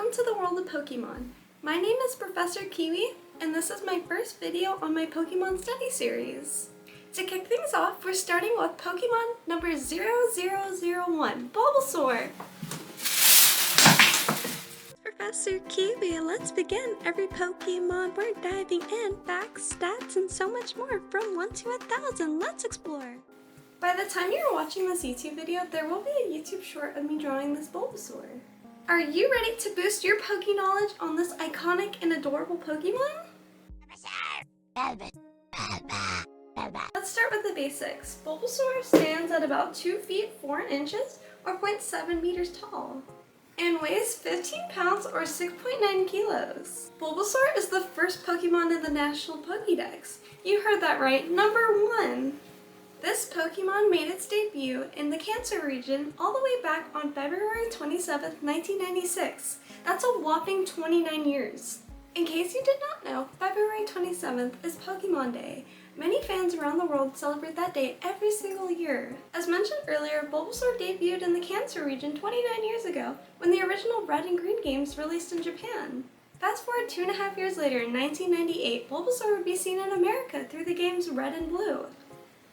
Welcome to the world of Pokemon. My name is Professor Kiwi, and this is my first video on my Pokemon study series. To kick things off, we're starting with Pokemon number 0001, Bulbasaur. Professor Kiwi, let's begin. Every Pokemon we're diving in, facts, stats, and so much more from 1 to 1,000. Let's explore. By the time you're watching this YouTube video, there will be a YouTube short of me drawing this Bulbasaur. Are you ready to boost your Poke knowledge on this iconic and adorable Pokemon? Let's start with the basics. Bulbasaur stands at about 2 feet 4 inches or 0.7 meters tall and weighs 15 pounds or 6.9 kilos. Bulbasaur is the first Pokemon in the National Pokedex. You heard that right, number 1. This Pokemon made its debut in the Cancer region all the way back on February 27, 1996. That's a whopping 29 years. In case you did not know, February 27th is Pokemon Day. Many fans around the world celebrate that day every single year. As mentioned earlier, Bulbasaur debuted in the Cancer region 29 years ago when the original Red and Green games released in Japan. Fast forward 2.5 years later, in 1998, Bulbasaur would be seen in America through the games Red and Blue.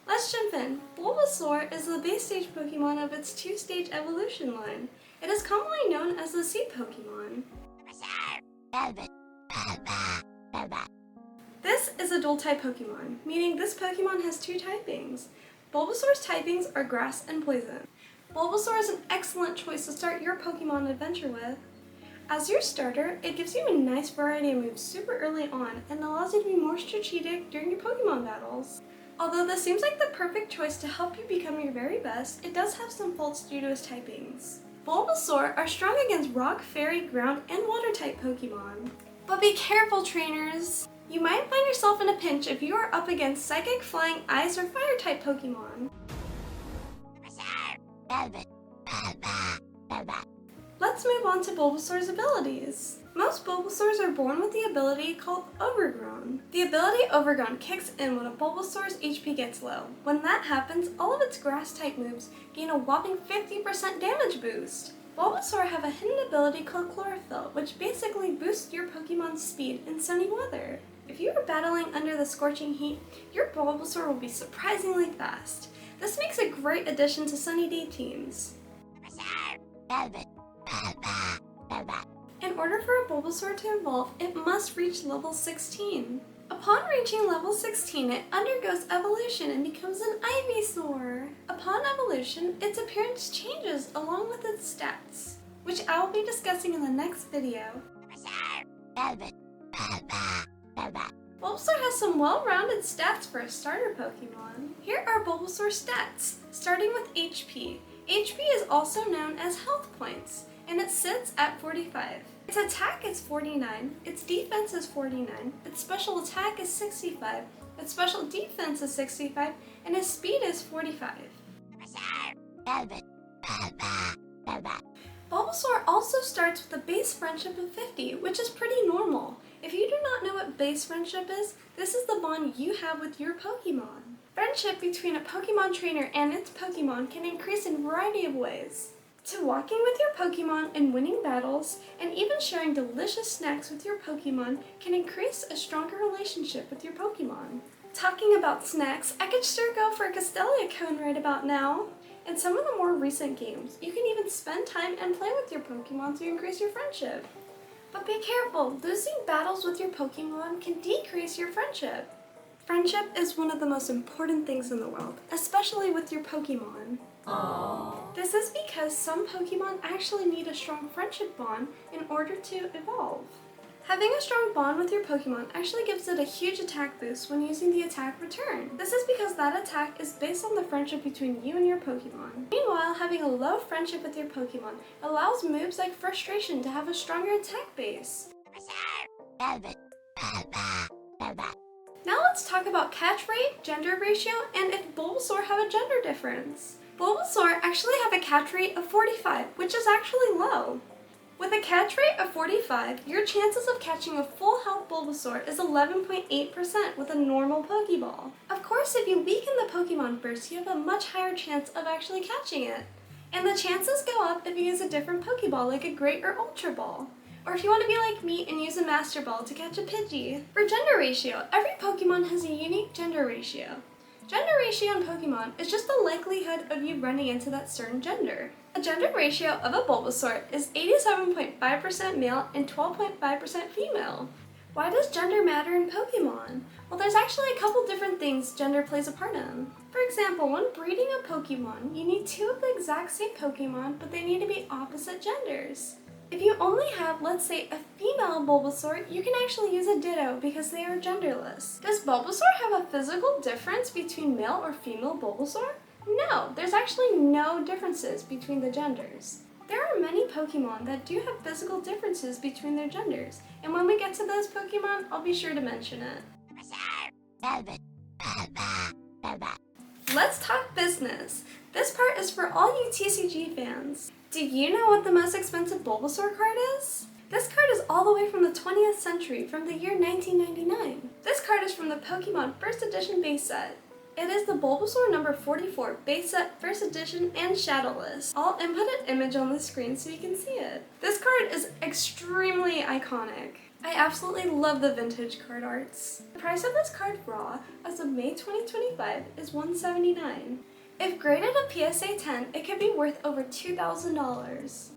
Let's jump in. Bulbasaur is the base stage Pokemon of its 2-stage evolution line. It is commonly known as the Sea Pokemon. This is a dual-type Pokemon, meaning this Pokemon has 2 typings. Bulbasaur's typings are Grass and Poison. Bulbasaur is an excellent choice to start your Pokemon adventure with. As your starter, it gives you a nice variety of moves super early on and allows you to be more strategic during your Pokemon battles. Although this seems like the perfect choice to help you become your very best, it does have some faults due to its typings. Bulbasaur are strong against Rock, Fairy, Ground, and Water-type Pokemon. But be careful, trainers! You might find yourself in a pinch if you are up against Psychic, Flying, Ice, or Fire-type Pokemon. Let's move on to Bulbasaur's abilities. Most Bulbasaurs are born with the ability called Overgrown. The ability Overgrown kicks in when a Bulbasaur's HP gets low. When that happens, all of its Grass-type moves gain a whopping 50% damage boost. Bulbasaur have a hidden ability called Chlorophyll, which basically boosts your Pokemon's speed in sunny weather. If you are battling under the scorching heat, your Bulbasaur will be surprisingly fast. This makes a great addition to sunny day teams. In order for a Bulbasaur to evolve, it must reach level 16. Upon reaching level 16, it undergoes evolution and becomes an Ivysaur. Upon evolution, its appearance changes along with its stats, which I will be discussing in the next video. Bulbasaur has some well-rounded stats for a starter Pokemon. Here are Bulbasaur's stats, starting with HP. HP is also known as health points, and it sits at 45. Its attack is 49, its defense is 49, its special attack is 65, its special defense is 65, and its speed is 45. Bulbasaur also starts with a base friendship of 50, which is pretty normal. If you do not know what base friendship is, this is the bond you have with your Pokemon. Friendship between a Pokemon trainer and its Pokemon can increase in a variety of ways. To walking with your Pokemon and winning battles, and even sharing delicious snacks with your Pokemon can increase a stronger relationship with your Pokemon. Talking about snacks, I could sure go for a Castelia cone right about now. In some of the more recent games, you can even spend time and play with your Pokemon to increase your friendship. But be careful, losing battles with your Pokemon can decrease your friendship. Friendship is one of the most important things in the world, especially with your Pokemon. Aww. This is because some Pokemon actually need a strong friendship bond in order to evolve. Having a strong bond with your Pokemon actually gives it a huge attack boost when using the attack return. This is because that attack is based on the friendship between you and your Pokemon. Meanwhile, having a low friendship with your Pokemon allows moves like Frustration to have a stronger attack base. Now let's talk about catch rate, gender ratio, and if Bulbasaur have a gender difference. Bulbasaur actually have a catch rate of 45, which is actually low. With a catch rate of 45, your chances of catching a full health Bulbasaur is 11.8% with a normal Pokeball. Of course, if you weaken the Pokemon first, you have a much higher chance of actually catching it. And the chances go up if you use a different Pokeball like a Great or Ultra Ball. Or if you want to be like me and use a Master Ball to catch a Pidgey. For gender ratio, every Pokemon has a unique gender ratio. Gender ratio in Pokemon is just the likelihood of you running into that certain gender. The gender ratio of a Bulbasaur is 87.5% male and 12.5% female. Why does gender matter in Pokemon? Well, there's actually a couple different things gender plays a part in. For example, when breeding a Pokemon, you need two of the exact same Pokemon, but they need to be opposite genders. If you only have, let's say, a female Bulbasaur, you can actually use a Ditto because they are genderless. Does Bulbasaur have a physical difference between male or female Bulbasaur? No, there's actually no differences between the genders. There are many Pokemon that do have physical differences between their genders, and when we get to those Pokemon, I'll be sure to mention it. Let's talk business. This part is for all you TCG fans. Do you know what the most expensive Bulbasaur card is? This card is all the way from the 20th century, from the year 1999. This card is from the Pokemon First Edition base set. It is the Bulbasaur number 44 base set, first edition, and shadowless. I'll input an image on the screen so you can see it. This card is extremely iconic. I absolutely love the vintage card arts. The price of this card raw, as of May 2025, is $179. If graded a PSA 10, it could be worth over $2,000.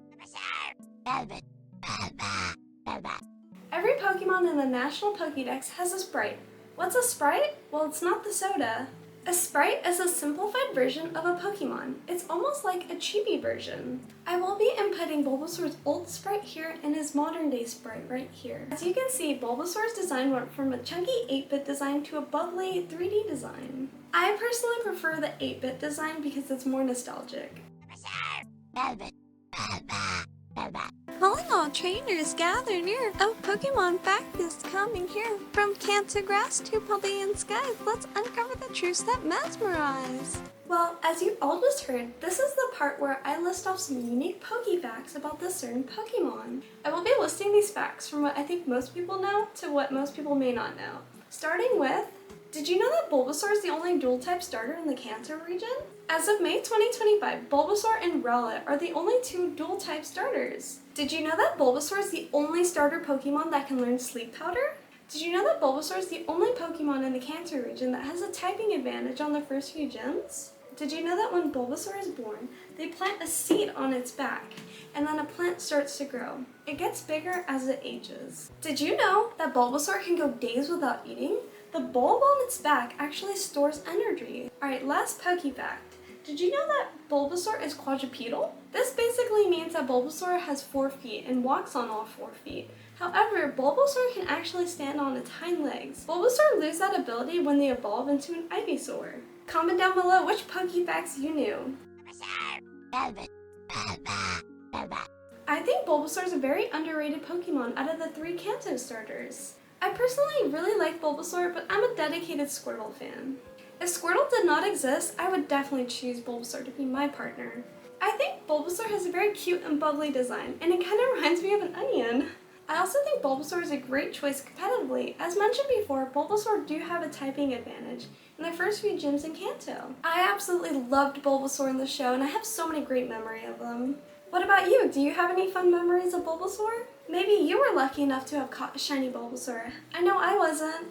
Every Pokemon in the National Pokédex has a Sprite. What's a Sprite? Well, it's not the soda. A Sprite is a simplified version of a Pokemon. It's almost like a chibi version. I will be inputting Bulbasaur's old Sprite here and his modern day Sprite right here. As you can see, Bulbasaur's design went from a chunky 8-bit design to a bubbly 3D design. I personally prefer the 8-bit design because it's more nostalgic. Calling all trainers, gather near. A Pokemon fact is coming here. From Kanto grass to Paldean skies, let's uncover the truths that mesmerize. Well, as you all just heard, this is the part where I list off some unique Poke facts about this certain Pokemon. I will be listing these facts from what I think most people know to what most people may not know. Starting with, did you know that Bulbasaur is the only dual-type starter in the Kanto region? As of May 2025, Bulbasaur and Rowlet are the only two dual-type starters. Did you know that Bulbasaur is the only starter Pokemon that can learn Sleep Powder? Did you know that Bulbasaur is the only Pokemon in the Kanto region that has a typing advantage on the first few gyms? Did you know that when Bulbasaur is born, they plant a seed on its back, and then a plant starts to grow? It gets bigger as it ages. Did you know that Bulbasaur can go days without eating? The bulb on its back actually stores energy. Alright, last Poke fact. Did you know that Bulbasaur is quadrupedal? This basically means that Bulbasaur has 4 feet and walks on all 4 feet. However, Bulbasaur can actually stand on its hind legs. Bulbasaur lose that ability when they evolve into an Ivysaur. Comment down below which Poke facts you knew. I think Bulbasaur is a very underrated Pokemon out of the 3 Kanto starters. I personally really like Bulbasaur, but I'm a dedicated Squirtle fan. If Squirtle did not exist, I would definitely choose Bulbasaur to be my partner. I think Bulbasaur has a very cute and bubbly design, and it kind of reminds me of an onion. I also think Bulbasaur is a great choice competitively. As mentioned before, Bulbasaur do have a typing advantage in the first few gyms in Kanto. I absolutely loved Bulbasaur in the show, and I have so many great memories of them. What about you? Do you have any fun memories of Bulbasaur? Maybe you were lucky enough to have caught a shiny Bulbasaur. I know I wasn't.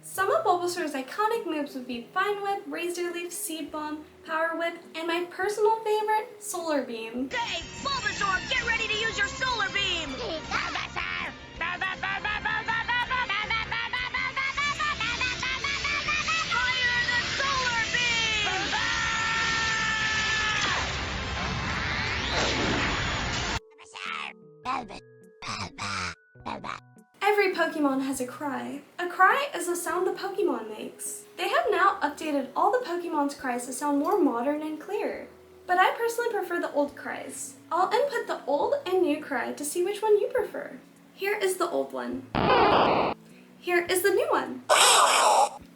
Some of Bulbasaur's iconic moves would be Vine Whip, Razor Leaf, Seed Bomb, Power Whip, and my personal favorite, Solar Beam. Hey, Bulbasaur, get ready to use your Solar Beam! Fire the Solar Beam! Every Pokemon has a cry. A cry is a sound the Pokemon makes. They have now updated all the Pokemon's cries to sound more modern and clear. But I personally prefer the old cries. I'll input the old and new cry to see which one you prefer. Here is the old one. Here is the new one.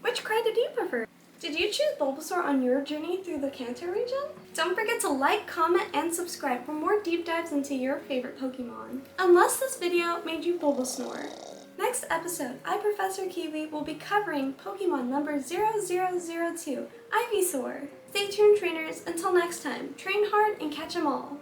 Which cry did you prefer? Did you choose Bulbasaur on your journey through the Kanto region? Don't forget to like, comment, and subscribe for more deep dives into your favorite Pokemon. Unless this video made you Bulbasaur. Next episode, I, Professor Kiwi, will be covering Pokemon number 0002, Ivysaur. Stay tuned, trainers. Until next time, train hard and catch 'em all.